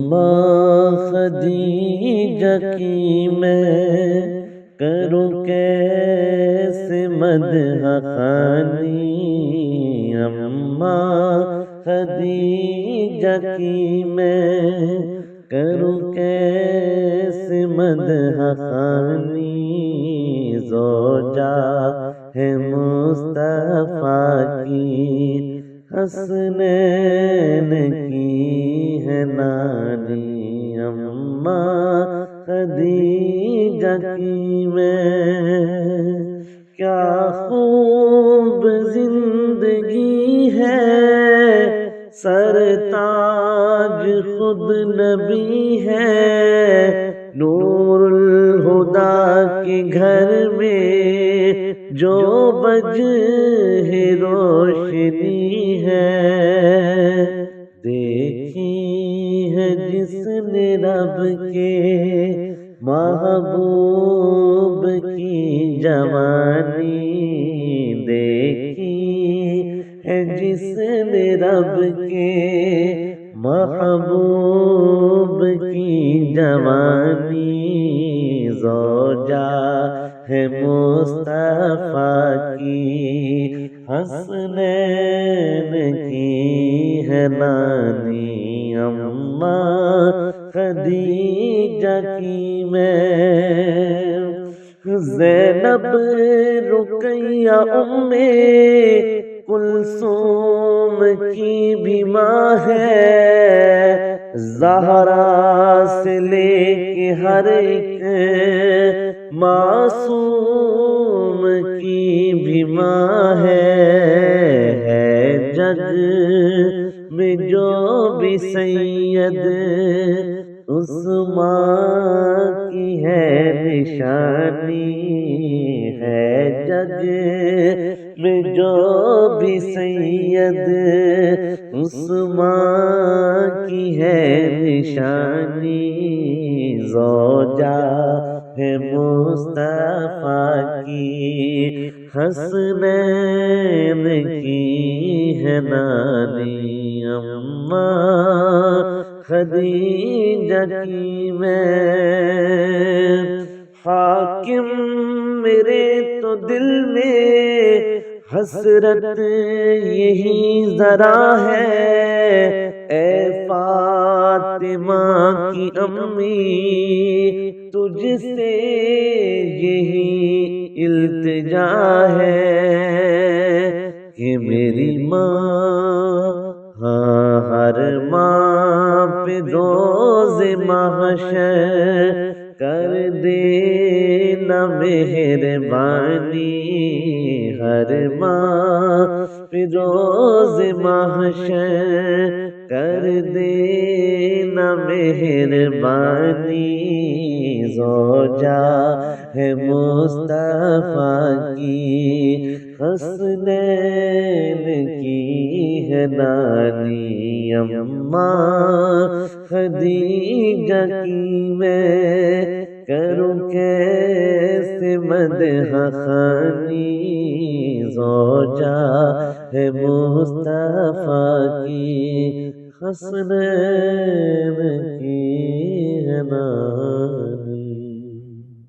اماں خدیجہ کی میں کروں کیسے مدح خوانی، اماں خدیجہ کی میں کروں کیسے مدح خوانی، زوجہ ہے مصطفیٰ کی حسنین کی ہے نانی، اماں خدیجہ کی میں کیا خوب زندگی ہے، سرتاج خود نبی ہے، نور الہدا کے گھر میں جو وجہ روشنی ہے، دیکھی ہے جس نے رب کے محبوب کی جوانی، دیکھی ہے جس نے رب کے محبوب کی جوانی، زوجہ ہے مصطفیٰ کی حسنین کی ہے نانی، اماں خدیجہ کی میں زینب رقیہ ام کلثوم کی بھی ماں ہے، زہرا سے لے کے ہر ایک معصوم کی بھی ماں ہے، جگ میں جو بھی سید اس ماں کی ہے نشانی، ہے جگ میں جو بھی سید اس ماں کی ہے نشانی، زوجہ ہے مصطفیٰ کی حسنین کی ہے نانی، اماں خدیجہ کی میں حاکم میرے تو دل میں حسرت یہی ذرا ہے، اے فاطمہ کی امی تجھ سے یہی التجا ہے کہ میری ماں ہر ماں پہ روز محشر کر دینا مہربانی، ہر ماں پہ روز محشر کر دینا مہربانی، زوجہ ہے مصطفیٰ کی حسنین کی ہے نانی، اماں خدیجہ کی میں کروں کیسے مدح خوانی، زوجہ ہے مصطفیٰ کی حسنین کی ہے نانی۔